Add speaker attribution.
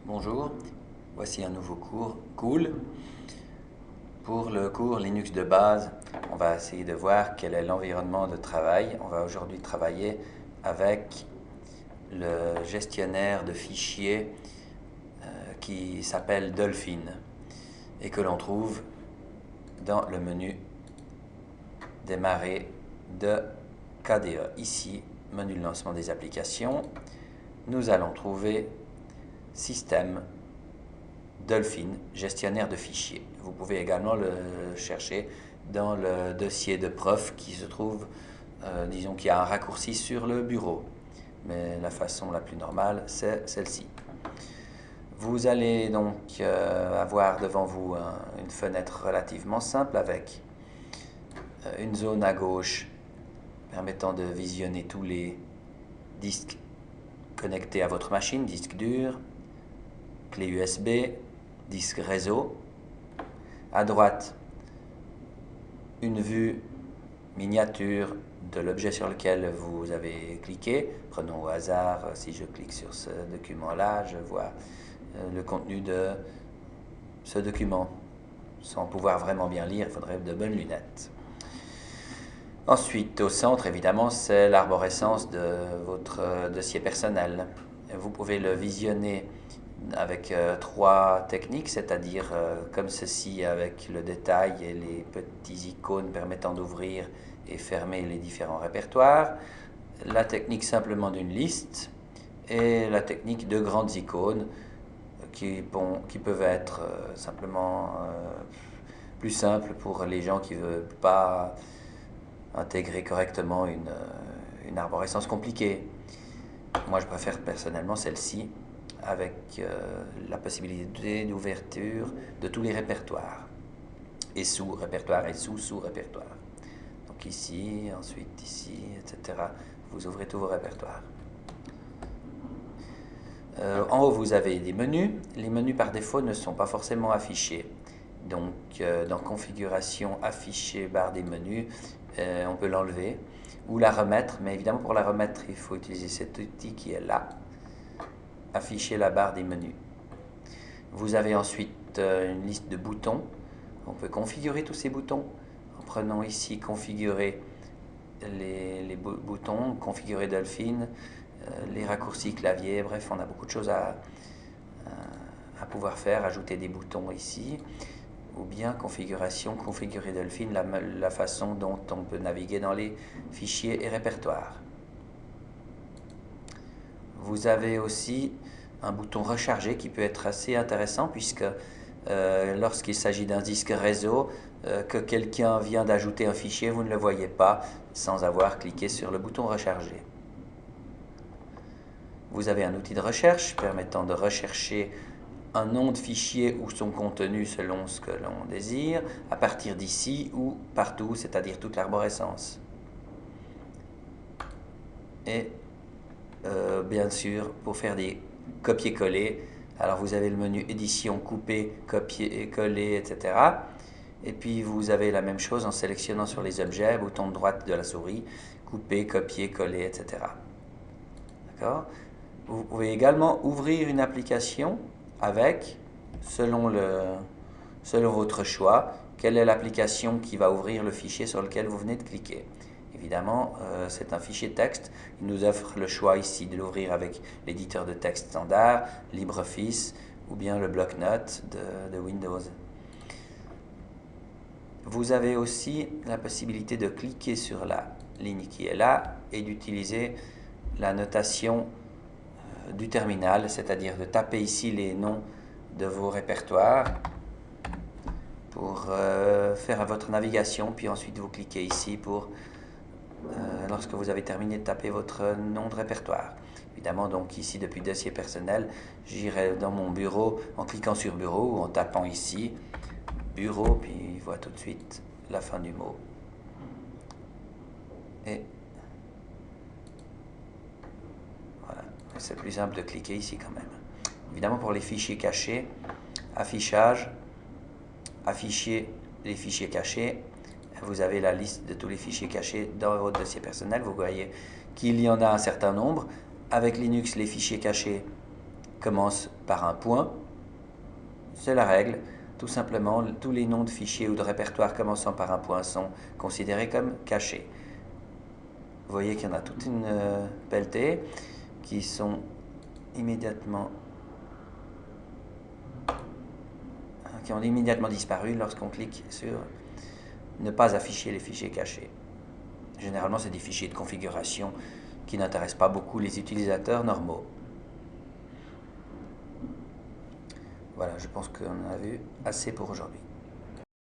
Speaker 1: Bonjour, voici un nouveau cours cool. Pour le cours Linux de base, on va essayer de voir quel est l'environnement de travail. On va aujourd'hui travailler avec le gestionnaire de fichiers qui s'appelle Dolphin et que l'on trouve dans le menu Démarrer de KDE. Ici, menu de lancement des applications, nous allons trouver Système Dolphin, gestionnaire de fichiers. Vous pouvez également le chercher dans le dossier de prof qui se trouve, disons qu'il y a un raccourci sur le bureau. Mais la façon la plus normale, c'est celle-ci. Vous allez donc avoir devant vous une fenêtre relativement simple avec une zone à gauche permettant de visionner tous les disques connectés à votre machine, disque dur, clé USB, disque réseau. À droite, une vue miniature de l'objet sur lequel vous avez cliqué. Prenons au hasard, si je clique sur ce document-là, je vois le contenu de ce document. Sans pouvoir vraiment bien lire, il faudrait de bonnes lunettes. Ensuite, au centre, évidemment, c'est l'arborescence de votre dossier personnel. Vous pouvez le visionner avec trois techniques, c'est-à-dire comme ceci avec le détail et les petits icônes permettant d'ouvrir et fermer les différents répertoires, la technique simplement d'une liste et la technique de grandes icônes qui peuvent être simplement plus simples pour les gens qui ne veulent pas intégrer correctement une arborescence compliquée. Moi, je préfère personnellement celle-ci, avec la possibilité d'ouverture de tous les répertoires, et sous-répertoires, et sous-sous-répertoires. Donc ici, ensuite ici, etc. Vous ouvrez tous vos répertoires. En haut, vous avez des menus. Les menus par défaut ne sont pas forcément affichés. Donc, dans Configuration, Afficher, barre des menus, on peut l'enlever ou la remettre. Mais évidemment, pour la remettre, il faut utiliser cet outil qui est là. Afficher la barre des menus. Vous avez ensuite une liste de boutons. On peut configurer tous ces boutons en prenant ici Configurer les boutons, Configurer Dolphin, les raccourcis clavier. Bref, on a beaucoup de choses à pouvoir faire. Ajouter des boutons ici. Ou bien configuration, configurer Dolphin, la façon dont on peut naviguer dans les fichiers et répertoires. Vous avez aussi un bouton recharger qui peut être assez intéressant puisque lorsqu'il s'agit d'un disque réseau, que quelqu'un vient d'ajouter un fichier, vous ne le voyez pas sans avoir cliqué sur le bouton recharger. Vous avez un outil de recherche permettant de rechercher un nom de fichier ou son contenu selon ce que l'on désire, à partir d'ici ou partout, c'est-à-dire toute l'arborescence. Et bien sûr, pour faire des copier-coller, alors vous avez le menu édition, couper, copier et coller, etc. Et puis vous avez la même chose en sélectionnant sur les objets, bouton de droite de la souris, couper, copier, coller, etc. D'accord ? Vous pouvez également ouvrir une application avec, selon votre choix, quelle est l'application qui va ouvrir le fichier sur lequel vous venez de cliquer. Évidemment, c'est un fichier texte. Il nous offre le choix ici de l'ouvrir avec l'éditeur de texte standard, LibreOffice ou bien le bloc-notes de Windows. Vous avez aussi la possibilité de cliquer sur la ligne qui est là et d'utiliser la notation du terminal, c'est-à-dire de taper ici les noms de vos répertoires pour faire votre navigation, puis ensuite vous cliquez ici pour lorsque vous avez terminé de taper votre nom de répertoire. Évidemment, donc ici depuis dossier personnel, j'irai dans mon bureau en cliquant sur bureau ou en tapant ici bureau, puis il voit tout de suite la fin du mot. Et voilà, c'est plus simple de cliquer ici quand même. Évidemment, pour les fichiers cachés, affichage, afficher les fichiers cachés. Vous avez la liste de tous les fichiers cachés dans votre dossier personnel. Vous voyez qu'il y en a un certain nombre. Avec Linux, les fichiers cachés commence par un point. C'est la règle. Tout simplement, tous les noms de fichiers ou de répertoires commençant par un point sont considérés comme cachés. Vous voyez qu'il y en a toute une pelletée qui sont immédiatement qui ont immédiatement disparu lorsqu'on clique sur ne pas afficher les fichiers cachés. Généralement, c'est des fichiers de configuration qui n'intéressent pas beaucoup les utilisateurs normaux. Voilà, je pense qu'on a vu assez pour aujourd'hui.